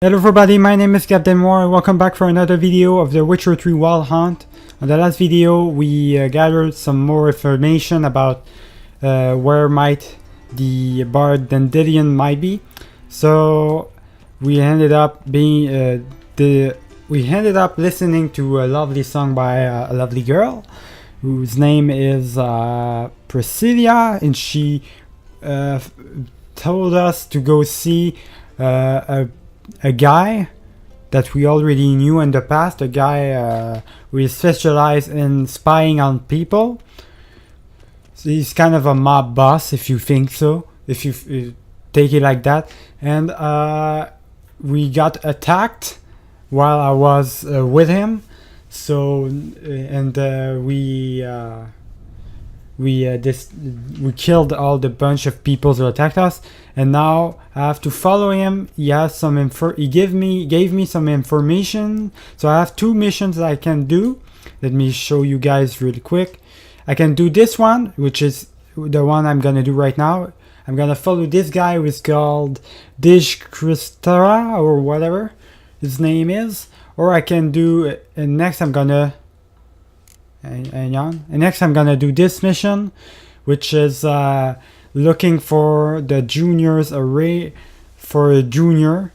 Hello everybody, my name is Captain Moore and welcome back for another video of the Witcher 3 Wild Hunt. On the last video we gathered some more information about where might the Bard Dandelion might be. So we ended up listening to a lovely song by a lovely girl whose name is Priscilla, and she told us to go see a guy that we already knew in the past, a guy who is specialized in spying on people. So he's kind of a mob boss, if you think so, if you take it like that. And we got attacked while I was with him. So we killed all the bunch of people who attacked us, and now I have to follow him. He has some he gave me some information, so I have two missions that I can do. Let me show you guys really quick. I can do this one, which is the one I'm gonna do right now. I'm gonna follow this guy who is called Dijkstra or whatever his name is, or I can do next I'm gonna next I'm gonna do this mission, which is looking for the junior's array for a junior,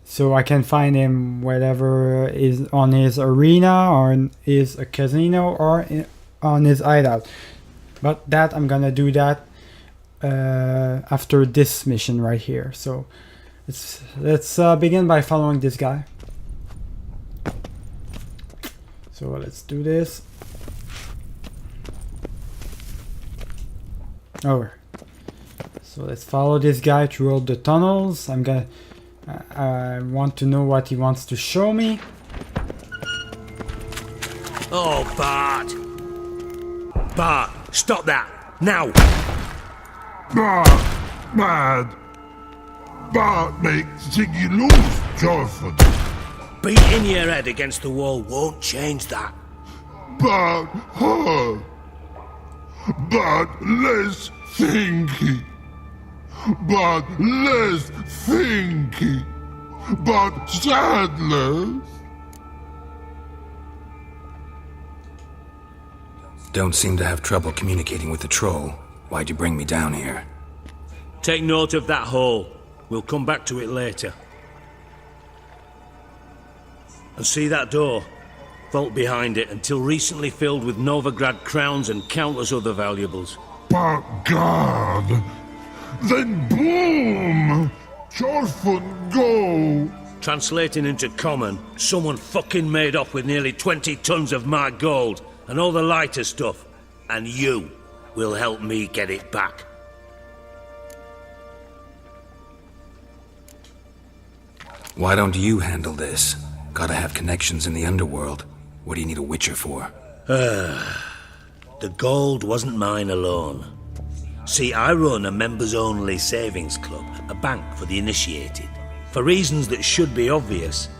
so I can find him whatever is on his arena or in his casino or on his hideout. But that I'm gonna do that after this mission right here. So let's begin by following this guy. So let's do this. Over. So let's follow this guy through all the tunnels. I want to know what he wants to show me. Oh, Bart! Bart, stop that! Now! Bad. Bart makes Ziggy lose, Jonathan. Beating your head against the wall won't change that. But her. But less thinky. But less thinky. But sadless. Don't seem to have trouble communicating with the troll. Why'd you bring me down here? Take note of that hole. We'll come back to it later. And see that door? Vault behind it, until recently filled with Novigrad crowns and countless other valuables. But God. Then boom! Jonathan, go! Translating into common, someone fucking made off with nearly 20 tons of my gold and all the lighter stuff. And you will help me get it back. Why don't you handle this? Gotta have connections in the underworld. What do you need a Witcher for? The gold wasn't mine alone. See, I run a members-only savings club, a bank for the initiated. For reasons that should be obvious,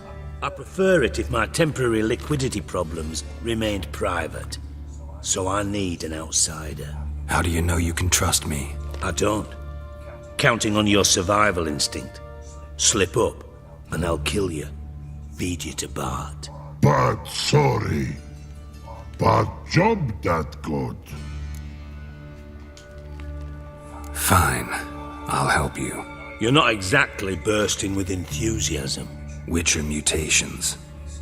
I prefer it if my temporary liquidity problems remained private. So I need an outsider. How do you know you can trust me? I don't. Counting on your survival instinct. Slip up, and I'll kill you. Feed you to Bart. But sorry. But job that good. Fine. I'll help you. You're not exactly bursting with enthusiasm. Witcher mutations.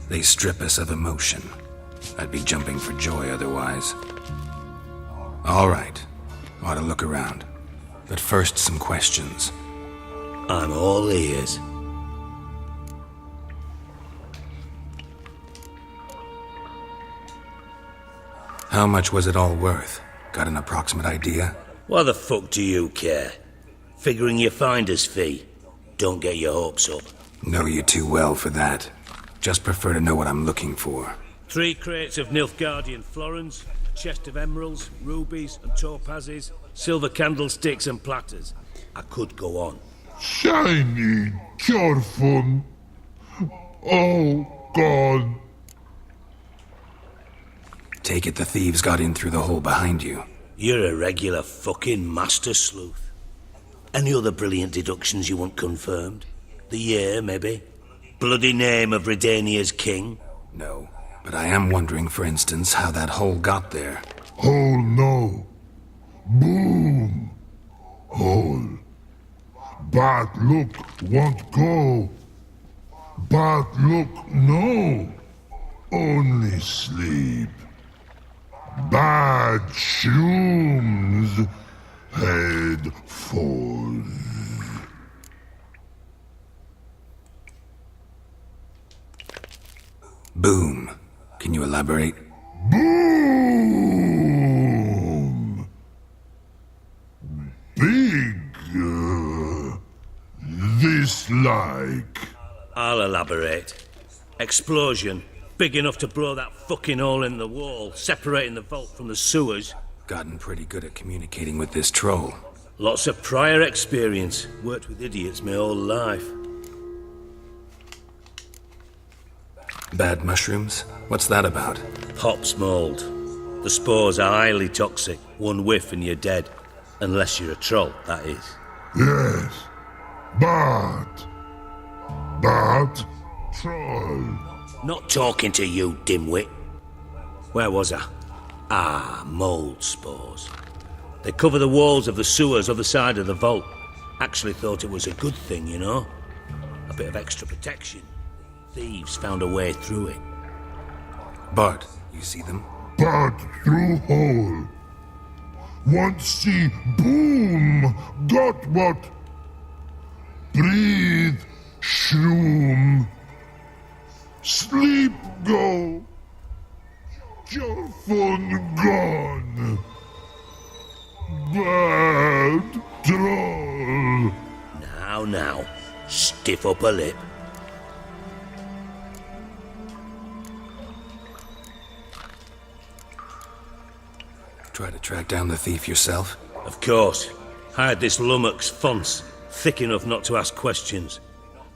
They strip us of emotion. I'd be jumping for joy otherwise. All right. Ought to look around. But first, some questions. I'm all ears. How much was it all worth? Got an approximate idea? Why the fuck do you care? Figuring your finder's fee. Don't get your hopes up. Know you too well for that. Just prefer to know what I'm looking for. 3 crates of Nilfgaardian florins, a chest of emeralds, rubies and topazes, silver candlesticks and platters. I could go on. Shiny Jonathan. Oh, God. Take it the thieves got in through the hole behind you. You're a regular fucking master sleuth. Any other brilliant deductions you want confirmed? The year, maybe? Bloody name of Redania's king? No. But I am wondering, for instance, how that hole got there. Hole no. Boom. Hole. Bad look won't go. Bad look no. Only sleep. Bad shrooms. Head falls. Boom. Can you elaborate? Boom! Big. This like. I'll elaborate. Explosion. Big enough to blow that fucking hole in the wall, separating the vault from the sewers. Gotten pretty good at communicating with this troll. Lots of prior experience. Worked with idiots my whole life. Bad mushrooms? What's that about? Hops mold. The spores are highly toxic. One whiff and you're dead. Unless you're a troll, that is. Yes. Bad. Bad troll. Not talking to you, dimwit. Where was I? Ah, mold spores. They cover the walls of the sewers other side of the vault. Actually thought it was a good thing, you know? A bit of extra protection. Thieves found a way through it. Bart, you see them? Bad through hole. Want see boom. Got what? Breathe. Shroom. Sleep go. Your phone gone. Bad troll. Now. Stiff upper lip. Try to track down the thief yourself? Of course. Hired this lummox Fonce, thick enough not to ask questions.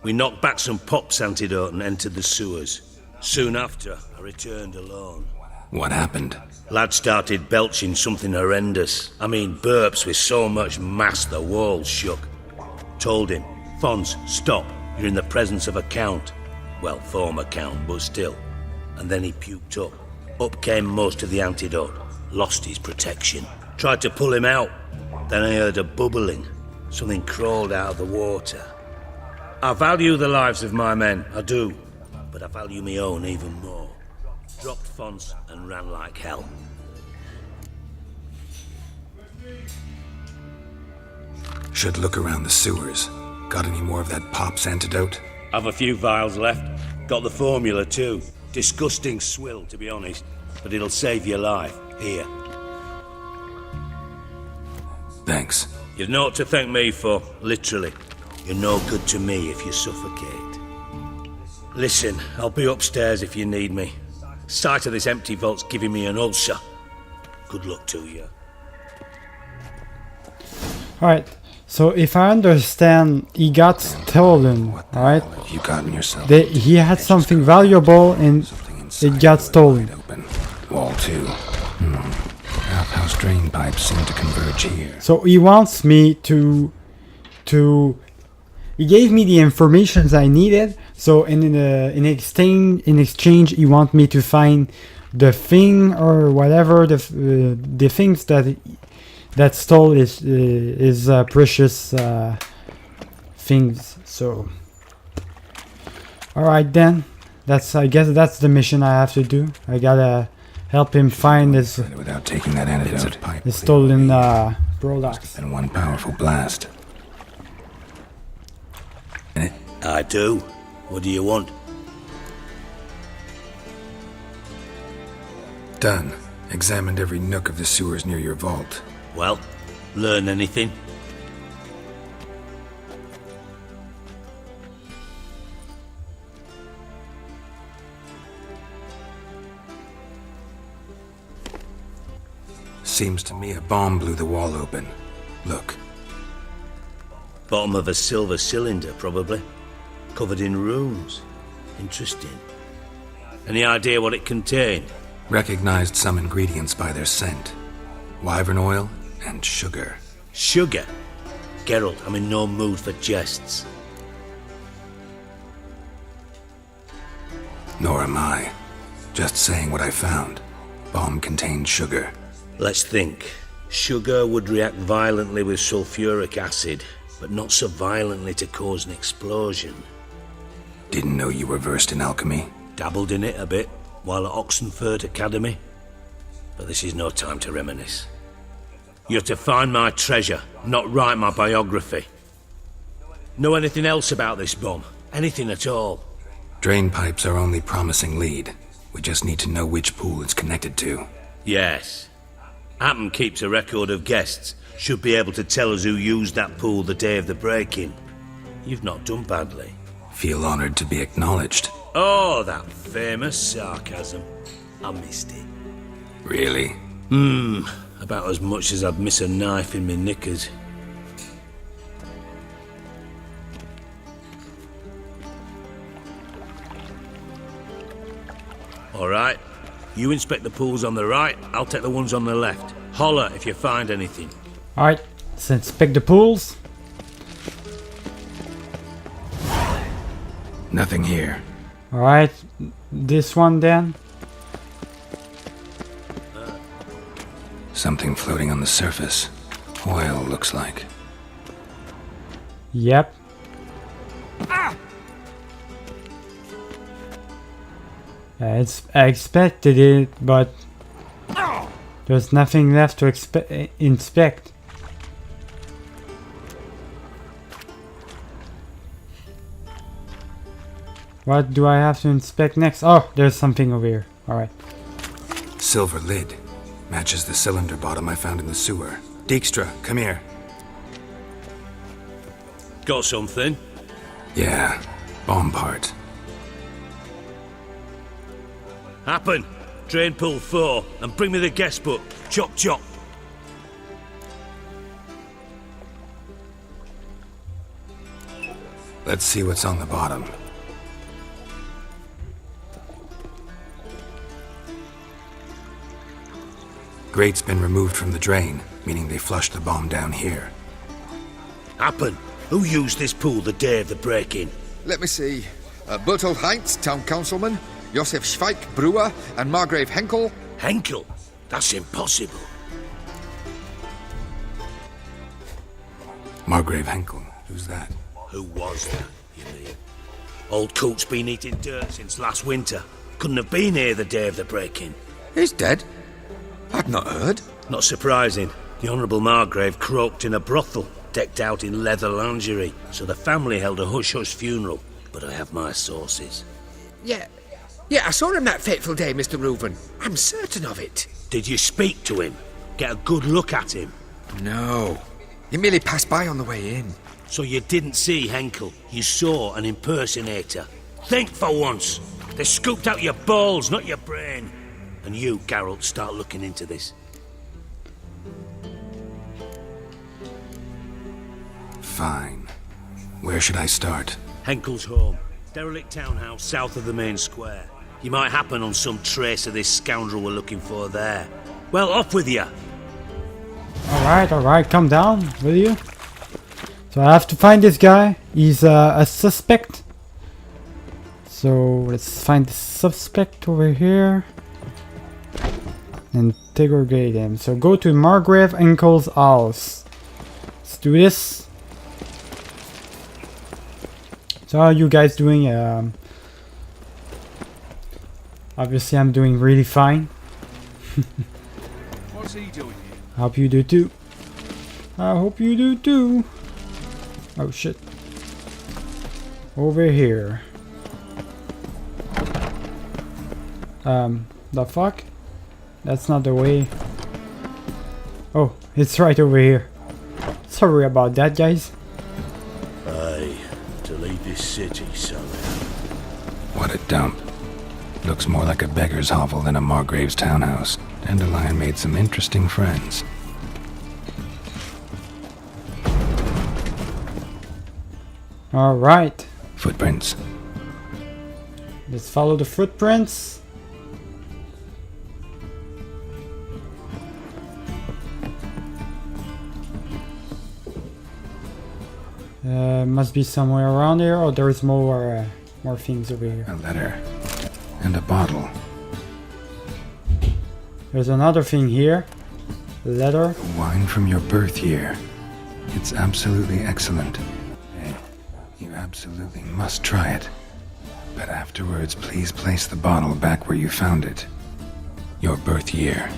We knocked back some pops antidote and entered the sewers. Soon after, I returned alone. What happened? Lad started belching something horrendous. I mean, burps with so much mass the walls shook. Told him, Fonce, stop. You're in the presence of a count. Well, former count, but still. And then he puked up. Up came most of the antidote. Lost his protection. Tried to pull him out. Then I heard a bubbling. Something crawled out of the water. I value the lives of my men, I do. But I value my own even more. Dropped Fonce and ran like hell. Should look around the sewers. Got any more of that pop's antidote? Have a few vials left. Got the formula too. Disgusting swill, to be honest. But it'll save your life. Here. Thanks. You've naught to thank me for, literally. You're no good to me if you suffocate. Listen, I'll be upstairs if you need me. Sight of this empty vault's giving me an ulcer. Good luck to you. Alright, so if I understand, he got stolen, alright? Have you gotten yourself? He had something valuable and it got stolen. Open. Wall 2. Outhouse drain pipes seem to converge here. So he wants me to he gave me the information I needed. So in exchange he wants me to find the thing or whatever the things that stole his precious things. So all right then, I guess that's the mission I have to do. I gotta help him find his Without taking that antidote pipe. his stolen products. And one powerful blast. I do. What do you want? Done. Examined every nook of the sewers near your vault. Well, learn anything? Seems to me a bomb blew the wall open. Look. Bottom of a silver cylinder, probably. Covered in runes. Interesting. Any idea what it contained? Recognized some ingredients by their scent. Wyvern oil and sugar. Sugar? Geralt, I'm in no mood for jests. Nor am I. Just saying what I found. Bomb contained sugar. Let's think. Sugar would react violently with sulfuric acid, but not so violently to cause an explosion. Didn't know you were versed in alchemy. Dabbled in it a bit while at Oxenford Academy. But this is no time to reminisce. You're to find my treasure, not write my biography. Know anything else about this bomb? Anything at all? Drain pipes are only promising lead. We just need to know which pool it's connected to. Yes. Appen keeps a record of guests. Should be able to tell us who used that pool the day of the break-in. You've not done badly. Feel honored to be acknowledged. Oh, that famous sarcasm. I missed it. Really? About as much as I'd miss a knife in my knickers. Alright. You inspect the pools on the right, I'll take the ones on the left. Holler if you find anything. Alright, let's inspect the pools. Nothing here. Alright, this one then. Something floating on the surface. Oil, looks like. Yep. I expected it, but there's nothing left to inspect. What do I have to inspect next? Oh, there's something over here. Alright. Silver lid. Matches the cylinder bottom I found in the sewer. Dijkstra, come here. Got something? Yeah, bomb part. Happen. Drain pool 4 and bring me the guest book. Chop chop. Let's see what's on the bottom. Grate's been removed from the drain, meaning they flushed the bomb down here. Happen. Who used this pool the day of the break-in? Let me see. Bertold Heinz, town councilman, Josef Schweik, brewer, and Margrave Henkel. Henkel? That's impossible. Margrave Henkel, who's that? Who was that, you mean? Old coot's been eating dirt since last winter. Couldn't have been here the day of the break-in. He's dead? I'd not heard. Not surprising. The Honourable Margrave croaked in a brothel, decked out in leather lingerie, so the family held a hush-hush funeral. But I have my sources. Yeah, I saw him that fateful day, Mr. Reuven. I'm certain of it. Did you speak to him? Get a good look at him? No. He merely passed by on the way in. So you didn't see Henkel. You saw an impersonator. Think for once. They scooped out your balls, not your brain. And you, Geralt, start looking into this. Fine. Where should I start? Henkel's home. Derelict townhouse south of the main square. You might happen on some trace of this scoundrel we're looking for there. Well, off with you. Alright, calm down, will you? So I have to find this guy. He's a suspect. So let's find the suspect over here. Interrogate him. So go to Margrave Henkel's house. Let's do this. So how are you guys doing? Obviously I'm doing really fine. What's he doing here? I hope you do too. I hope you do too. Oh shit. Over here. The fuck? That's not the way. Oh, it's right over here. Sorry about that, guys. Aye, to leave this city, son. What a dump. Looks more like a beggar's hovel than a Margrave's townhouse. Dandelion made some interesting friends. Alright. Footprints. Let's follow the footprints. Must be somewhere around here. Oh, there's more things over here. A letter. and a bottle. There's another thing here. Letter. Wine from your birth year. It's absolutely excellent. Hey, you absolutely must try it. But afterwards, please place the bottle back where you found it. Your birth year.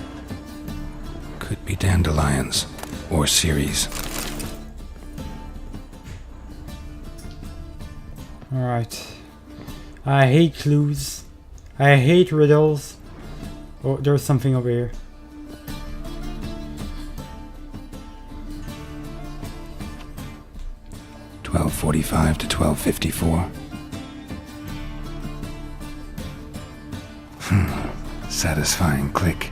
Could be dandelions or Ceres. Alright. I hate clues. I hate riddles. Oh, there's something over here. $12.45 to $12.54. Satisfying click.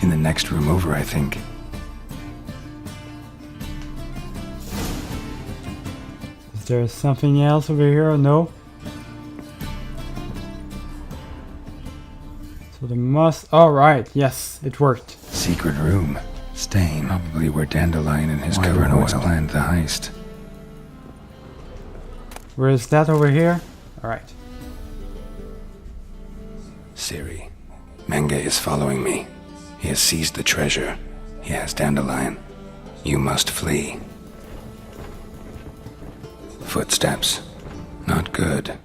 In the next room over, I think. Is there something else over here? No? So the must... Alright, yes, it worked. Secret room. Stain. Probably where Dandelion and his cover planned the heist. Where is that over here? Alright. Siri. Menge is following me. He has seized the treasure. He has Dandelion. You must flee. Footsteps. Not good.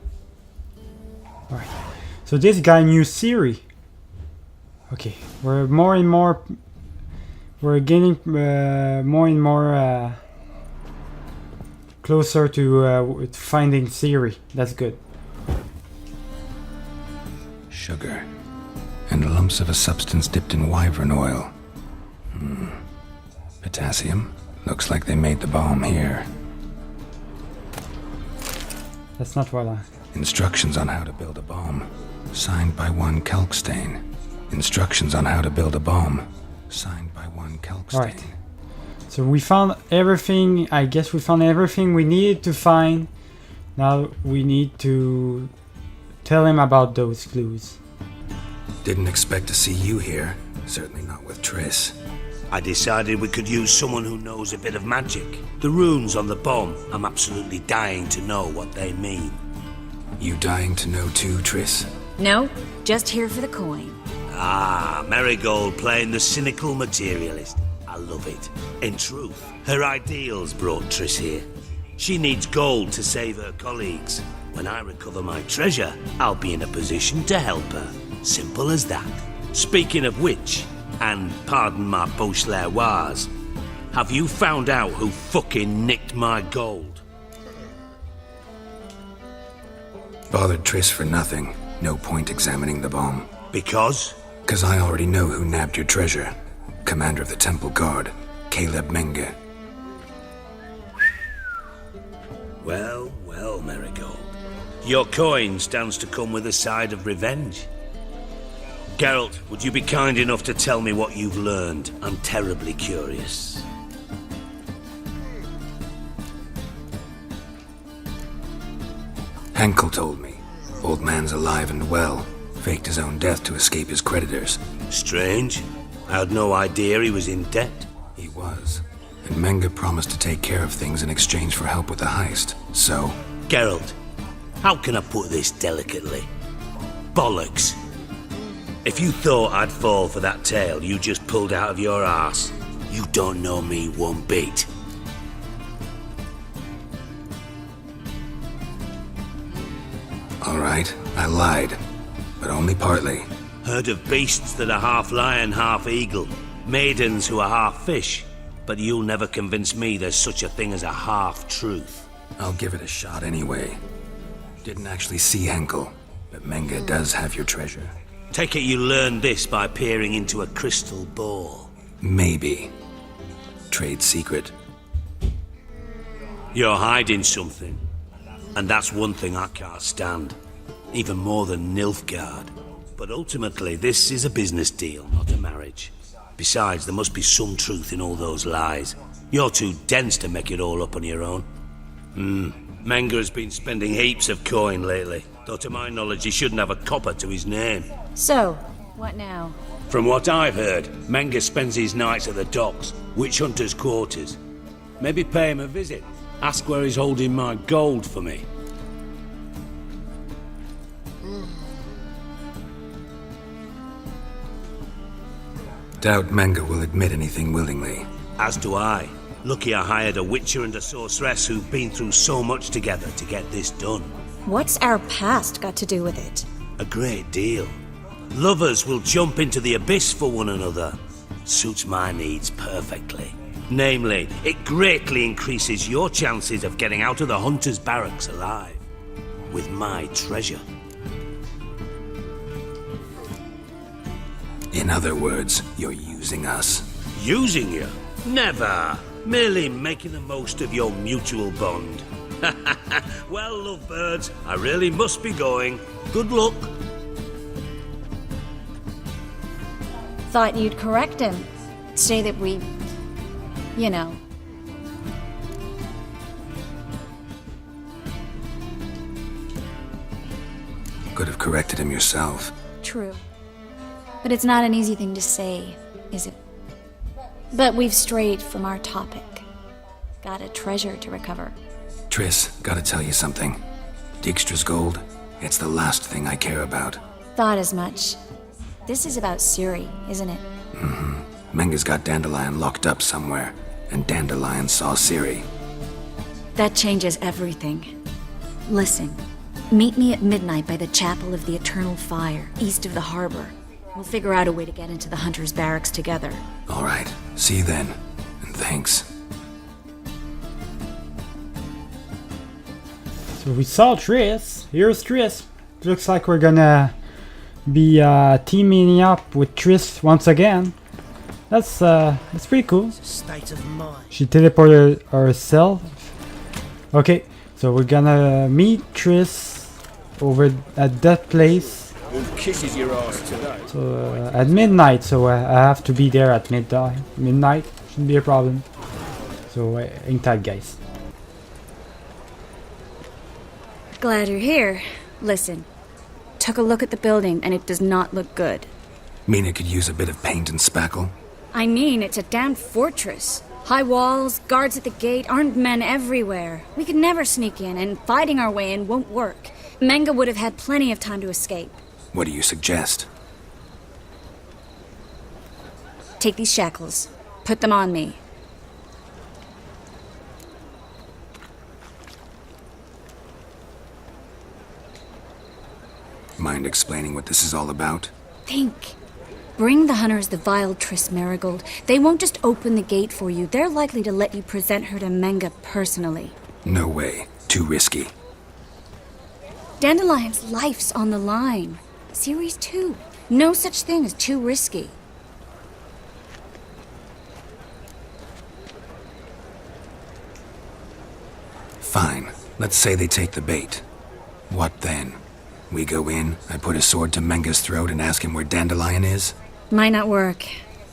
Alright. So this guy knew Siri. Okay. We're more and more... We're getting more and more closer to finding Siri. That's good. Sugar. And lumps of a substance dipped in wyvern oil. Potassium. Looks like they made the bomb here. That's not what I... Instructions on how to build a bomb. Signed by one Kalkstain. Instructions on how to build a bomb. Signed by one Kalkstain. Alright. So we found everything. I guess we found everything we needed to find. Now we need to tell him about those clues. Didn't expect to see you here. Certainly not with Triss. I decided we could use someone who knows a bit of magic. The runes on the bomb, I'm absolutely dying to know what they mean. You dying to know too, Triss? No, just here for the coin. Ah, Marigold playing the cynical materialist. I love it. In truth, her ideals brought Triss here. She needs gold to save her colleagues. When I recover my treasure, I'll be in a position to help her. Simple as that. Speaking of which, and pardon my Beauclervois, have you found out who fucking nicked my gold? Bothered Triss for nothing. No point examining the bomb. Because? 'Cause I already know who nabbed your treasure. Commander of the Temple Guard, Caleb Menge. Well, well, Marigold. Your coin stands to come with a side of revenge. Geralt, would you be kind enough to tell me what you've learned? I'm terribly curious. Henkel told me. Old man's alive and well. Faked his own death to escape his creditors. Strange. I had no idea he was in debt. He was. And Menge promised to take care of things in exchange for help with the heist. So... Geralt, how can I put this delicately? Bollocks. If you thought I'd fall for that tale you just pulled out of your arse, you don't know me one bit. Alright, I lied. But only partly. Heard of beasts that are half lion, half eagle. Maidens who are half fish. But you'll never convince me there's such a thing as a half-truth. I'll give it a shot anyway. Didn't actually see Henkel, but Menge does have your treasure. Take it you learned this by peering into a crystal ball. Maybe. Trade secret. You're hiding something. And that's one thing I can't stand. Even more than Nilfgaard. But ultimately, this is a business deal, not a marriage. Besides, there must be some truth in all those lies. You're too dense to make it all up on your own. Menge has been spending heaps of coin lately. Though to my knowledge, he shouldn't have a copper to his name. So, what now? From what I've heard, Menge spends his nights at the docks, witch hunters' quarters. Maybe pay him a visit. Ask where he's holding my gold for me. Doubt Manga will admit anything willingly. As do I. Lucky I hired a witcher and a sorceress who've been through so much together to get this done. What's our past got to do with it? A great deal. Lovers will jump into the abyss for one another. Suits my needs perfectly. Namely, it greatly increases your chances of getting out of the hunter's barracks alive. With my treasure. In other words, you're using us. Using you? Never. Merely making the most of your mutual bond. Well, lovebirds, I really must be going. Good luck. Thought you'd correct him. Say that we... you know. Could have corrected him yourself. True. But it's not an easy thing to say, is it? But we've strayed from our topic. Got a treasure to recover. Triss, gotta tell you something. Dijkstra's gold, it's the last thing I care about. Thought as much. This is about Ciri, isn't it? Menga's got Dandelion locked up somewhere, and Dandelion saw Ciri. That changes everything. Listen, meet me at midnight by the Chapel of the Eternal Fire, east of the harbor. We'll figure out a way to get into the Hunter's barracks together. All right, see you then, and thanks. So we saw Triss. Here's Triss. Looks like we're gonna be teaming up with Triss once again. That's pretty cool. State of mind. She teleported herself. Okay, so we're gonna meet Triss over at that place. Who kisses your ass today? So at midnight. So I have to be there at midnight. Midnight shouldn't be a problem. So hang tight, guys. Glad you're here. Listen, took a look at the building and it does not look good. Mean it could use a bit of paint and spackle? I mean, it's a damn fortress. High walls, guards at the gate, armed men everywhere. We could never sneak in, and fighting our way in won't work. Manga would have had plenty of time to escape. What do you suggest? Take these shackles. Put them on me. Mind explaining what this is all about? Think. Bring the hunters the vile Triss Marigold. They won't just open the gate for you. They're likely to let you present her to Manga personally. No way. Too risky. Dandelion's life's on the line. Series 2. No such thing as too risky. Fine. Let's say they take the bait. What then? We go in, I put a sword to Menga's throat and ask him where Dandelion is? Might not work.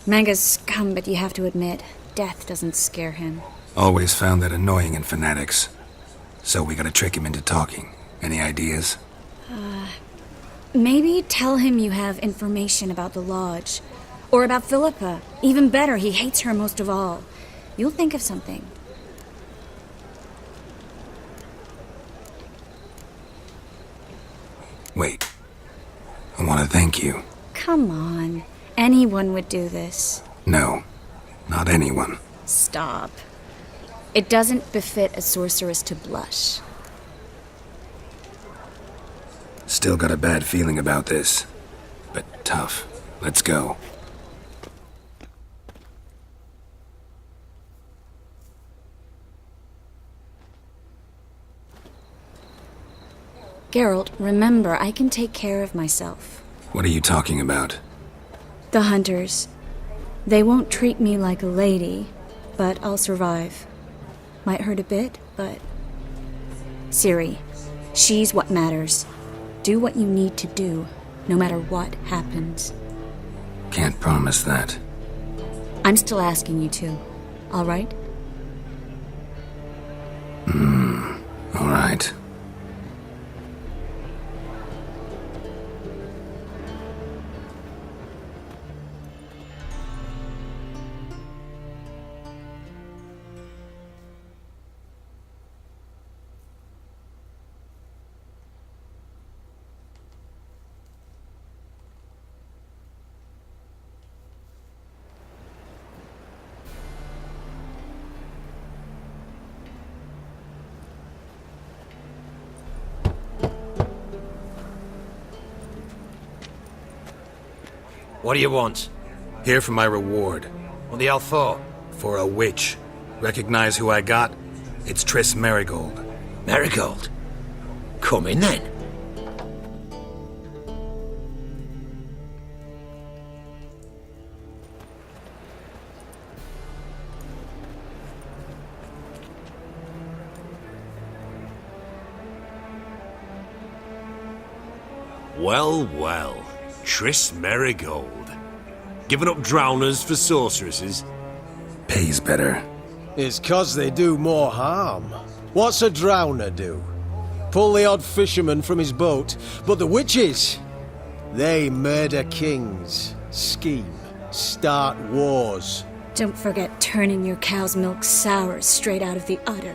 Manga's scum, but you have to admit, death doesn't scare him. Always found that annoying in fanatics. So we gotta trick him into talking. Any ideas? Maybe tell him you have information about the lodge. Or about Philippa. Even better, he hates her most of all. You'll think of something. Wait. I want to thank you. Come on. Anyone would do this. No, not anyone. Stop. It doesn't befit a sorceress to blush. Still got a bad feeling about this. But tough. Let's go. Geralt, remember, I can take care of myself. What are you talking about? The hunters. They won't treat me like a lady, but I'll survive. Might hurt a bit, but... Ciri, she's what matters. Do what you need to do, no matter what happens. Can't promise that. I'm still asking you to, all right? All right. What do you want? Here for my reward. What the hell for? For a witch. Recognize who I got? It's Triss Marigold. Marigold? Come in then. Well, well. Triss Marigold. Giving up drowners for sorceresses? Pays better. It's 'cause they do more harm. What's a drowner do? Pull the odd fisherman from his boat. But the witches, they murder kings, scheme, start wars. Don't forget turning your cow's milk sour straight out of the udder.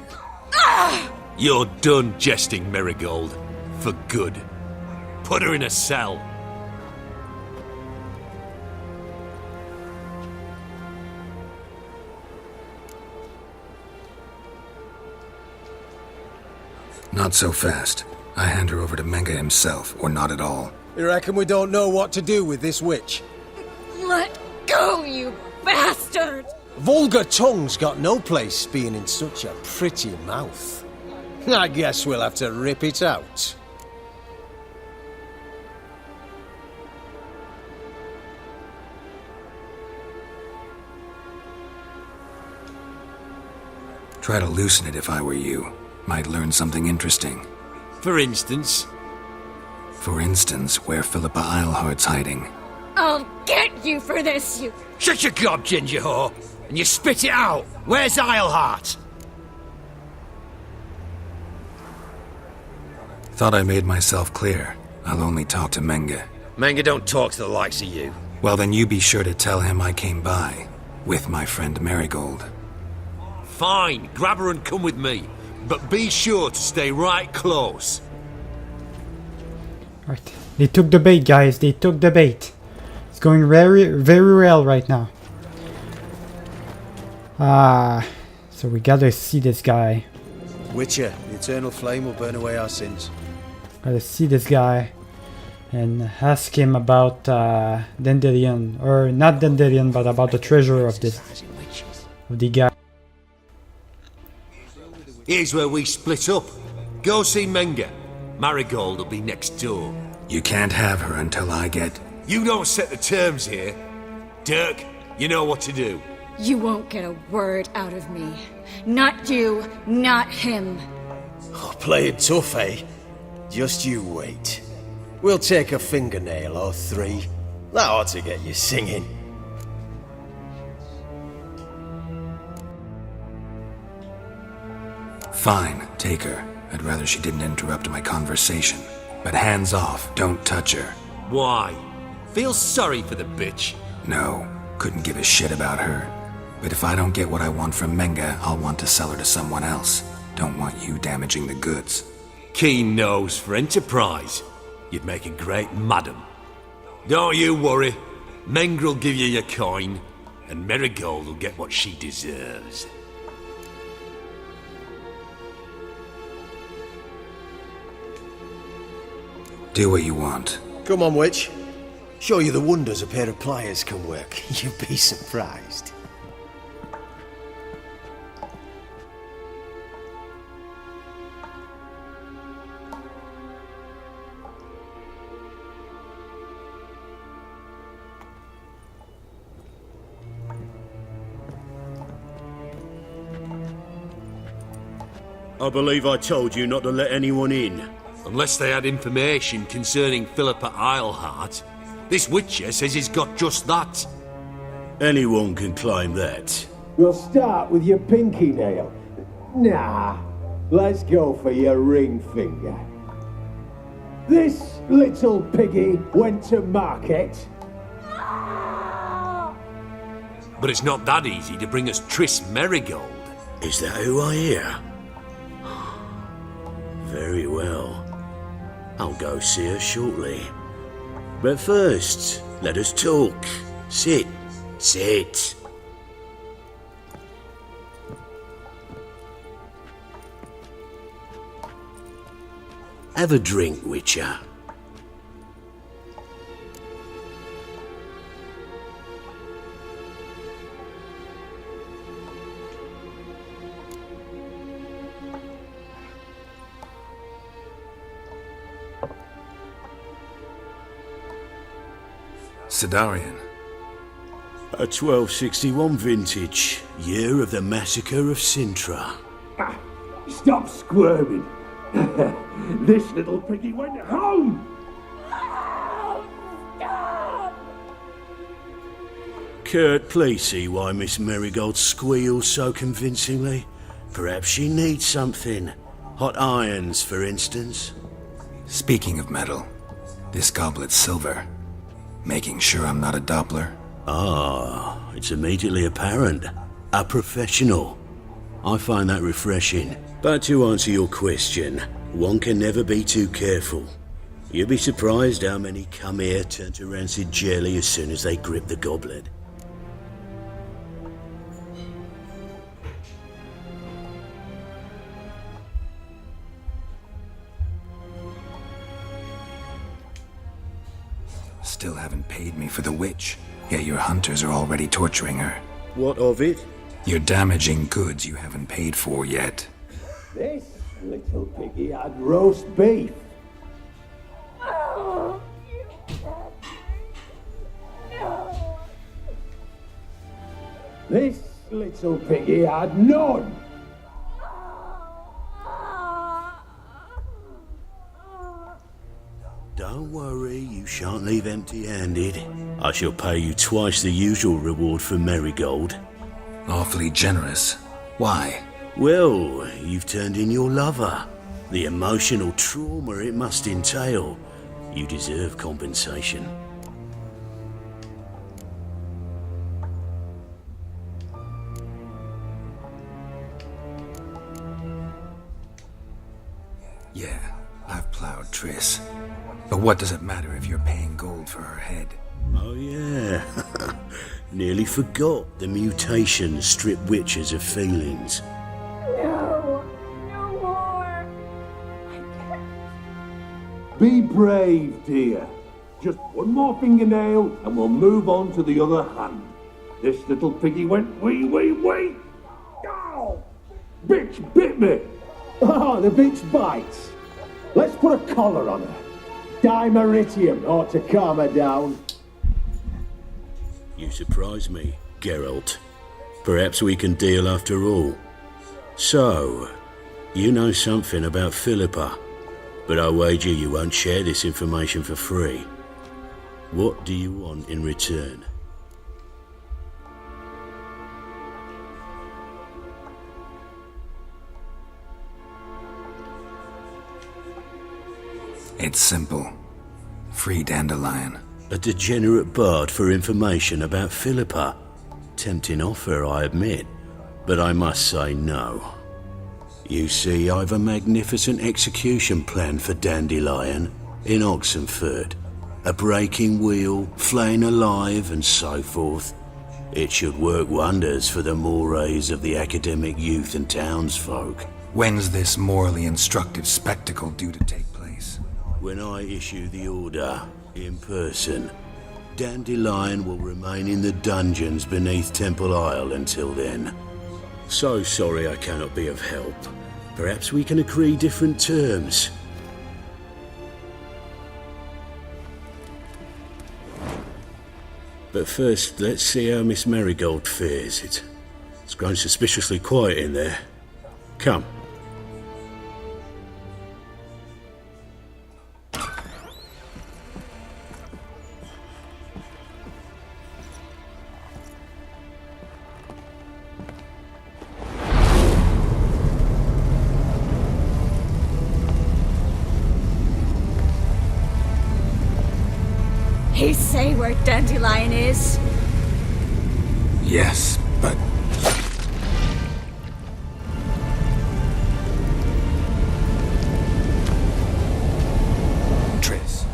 You're done jesting, Marigold. For good. Put her in a cell. Not so fast. I hand her over to Menga himself, or not at all. You reckon we don't know what to do with this witch? Let go, you bastard! Vulgar tongue's got no place being in such a pretty mouth. I guess we'll have to rip it out. Try to loosen it if I were you. Might learn something interesting. For instance? For instance, where Philippa Eilhart's hiding. I'll get you for this, you... Shut your gob, ginger whore, and you spit it out. Where's Eilhart? Thought I made myself clear. I'll only talk to Menga. Menga don't talk to the likes of you. Well, then you be sure to tell him I came by. With my friend Marigold. Fine, grab her and come with me. But be sure to stay right close. Right. They took the bait, guys. They took the bait. It's going very, very well right now. So we gotta see this guy. Witcher, the eternal flame will burn away our sins. Gotta see this guy. And ask him about Dandelion. Or not Dandelion, but about the treasure of this. Of the guy. Here's where we split up. Go see Menga. Marigold will be next door. You can't have her until I get... You don't set the terms here. Dirk, you know what to do. You won't get a word out of me. Not you, not him. Oh, play it tough, eh? Just you wait. We'll take a fingernail or three. That ought to get you singing. Fine, take her. I'd rather she didn't interrupt my conversation. But hands off, don't touch her. Why? Feel sorry for the bitch? No, couldn't give a shit about her. But if I don't get what I want from Menga, I'll want to sell her to someone else. Don't want you damaging the goods. Keen nose for enterprise. You'd make a great madam. Don't you worry. Mengrel give you your coin, and Marigold will get what she deserves. Do what you want. Come on, witch. Show you the wonders a pair of pliers can work. You'd be surprised. I believe I told you not to let anyone in. Unless they had information concerning Philippa Eilhart. This Witcher says he's got just that. Anyone can claim that. We'll start with your pinky nail. Nah, let's go for your ring finger. This little piggy went to market. But it's not that easy to bring us Triss Marigold. Is that who I hear? Very well. I'll go see her shortly. But first, let us talk. Sit. Sit. Have a drink, Witcher. Sidarian. A 1261 vintage, year of the massacre of Sintra. Stop squirming. This little piggy went home. Kurt, please see why Miss Marigold squeals so convincingly. Perhaps she needs something. Hot irons, for instance. Speaking of metal, this goblet's silver. Making sure I'm not a Doppler. Ah, it's immediately apparent. A professional. I find that refreshing. But to answer your question, one can never be too careful. You'll be surprised how many come here turn to rancid jelly as soon as they grip the goblet. Still haven't paid me for the witch, yet your hunters are already torturing her. What of it? You're damaging goods you haven't paid for yet. This little piggy had roast beef. This little piggy had none. Don't worry, you shan't leave empty-handed. I shall pay you twice the usual reward for Marigold. Awfully generous. Why? Well, you've turned in your lover. The emotional trauma it must entail. You deserve compensation. Yeah, I've plowed Triss. But what does it matter if you're paying gold for her head? Oh yeah. Nearly forgot the mutations strip witches of feelings. No, no more. Be brave, dear. Just one more fingernail and we'll move on to the other hand. This little piggy went wee. Ow! Bitch bit me. Oh, the bitch bites. Let's put a collar on her. Dimeritium ought to calm her down. You surprise me, Geralt. Perhaps we can deal after all. So, you know something about Philippa, but I wager you won't share this information for free. What do you want in return? It's simple. Free Dandelion. A degenerate bard for information about Philippa. Tempting offer, I admit, but I must say no. You see, I've a magnificent execution plan for Dandelion in Oxenford. A breaking wheel, flaying alive, and so forth. It should work wonders for the mores of the academic youth and townsfolk. When's this morally instructive spectacle due to take place? When I issue the order, in person, Dandelion will remain in the dungeons beneath Temple Isle until then. So sorry I cannot be of help. Perhaps we can agree different terms. But first, let's see how Miss Marigold fares. It's grown suspiciously quiet in there. Come. He say where Dandelion is? Yes, but... Triss.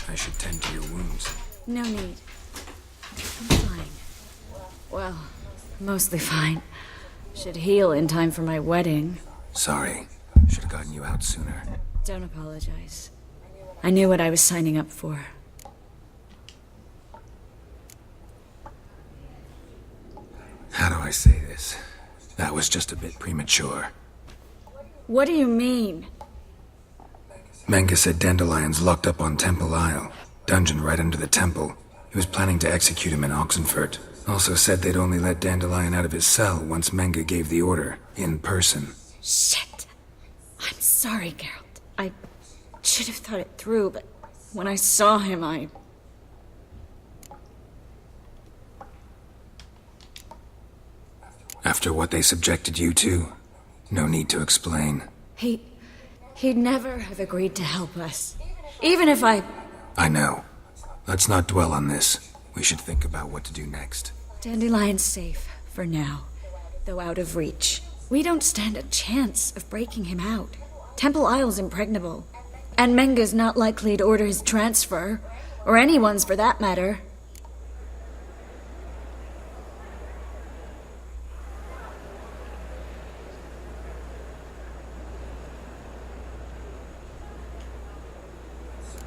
I should tend to your wounds. No need. I'm fine. Well, mostly fine. Should heal in time for my wedding. Sorry. Should have gotten you out sooner. Don't apologize. I knew what I was signing up for. say this? That was just a bit premature. What do you mean? Menge said Dandelion's locked up on Temple Isle. Dungeon right under the temple. He was planning to execute him in Oxenfurt. Also said they'd only let Dandelion out of his cell once Menge gave the order, in person. Shit. I'm sorry, Geralt. I should have thought it through, but when I saw him, After what they subjected you to, no need to explain. He'd never have agreed to help us. Even if I know. Let's not dwell on this. We should think about what to do next. Dandelion's safe, for now, though out of reach. We don't stand a chance of breaking him out. Temple Isle's impregnable, and Menge's not likely to order his transfer, or anyone's for that matter.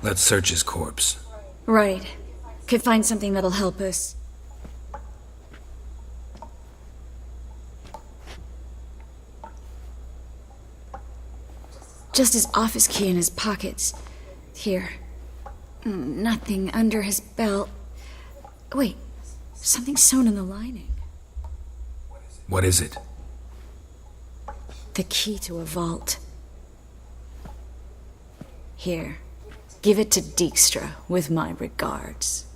Let's search his corpse. Right. Could find something that'll help us. Just his office key in his pockets. Here. Nothing under his belt. Wait, something sewn in the lining. What is it? The key to a vault. Here. Give it to Dijkstra with my regards.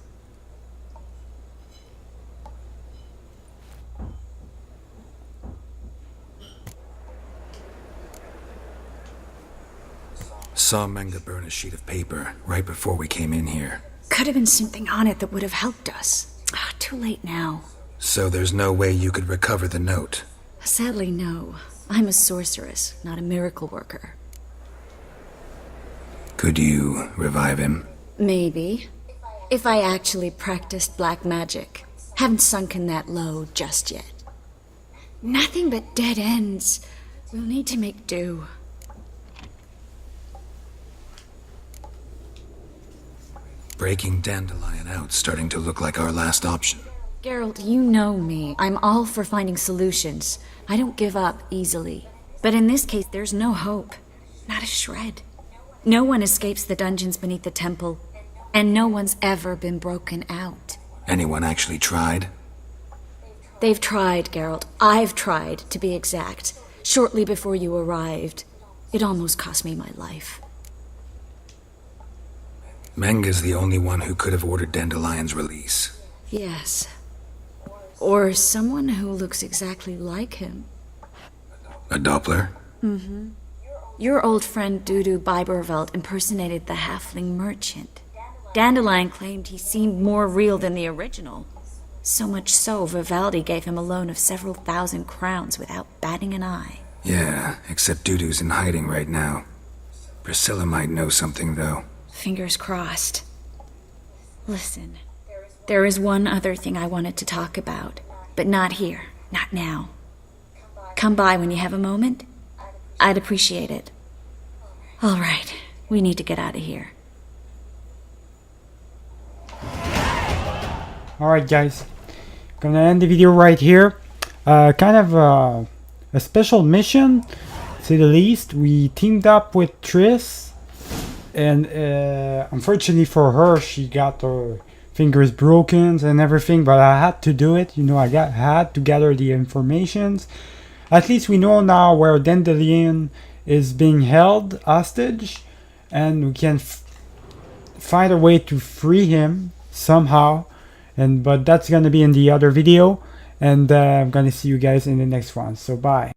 Saw Menge burn a sheet of paper right before we came in here. Could have been something on it that would have helped us. Too late now. So there's no way you could recover the note? Sadly, no. I'm a sorceress, not a miracle worker. Could you revive him? Maybe. If I actually practiced black magic. Haven't sunken that low just yet. Nothing but dead ends. We'll need to make do. Breaking Dandelion out's starting to look like our last option. Geralt, you know me. I'm all for finding solutions. I don't give up easily. But in this case, there's no hope. Not a shred. No one escapes the dungeons beneath the temple, and no one's ever been broken out. Anyone actually tried? They've tried, Geralt. I've tried, to be exact. Shortly before you arrived. It almost cost me my life. Menge's the only one who could have ordered Dandelion's release. Yes. Or someone who looks exactly like him. A Doppler? Mm-hmm. Your old friend Dudu Biberveld impersonated the halfling merchant. Dandelion claimed he seemed more real than the original. So much so, Vivaldi gave him a loan of several thousand crowns without batting an eye. Yeah, except Dudu's in hiding right now. Priscilla might know something, though. Fingers crossed. Listen, there is one other thing I wanted to talk about, but not here, not now. Come by when you have a moment. I'd appreciate it. All right, we need to get out of here. Alright guys, gonna end the video right here. Kind of a special mission, to say the least. We teamed up with Triss, and unfortunately for her, she got her fingers broken and everything, but I had to do it. You know, I had to gather the informations. At least we know now where Dandelion is being held hostage, and we can find a way to free him somehow. But that's gonna be in the other video, and I'm gonna see you guys in the next one. So bye.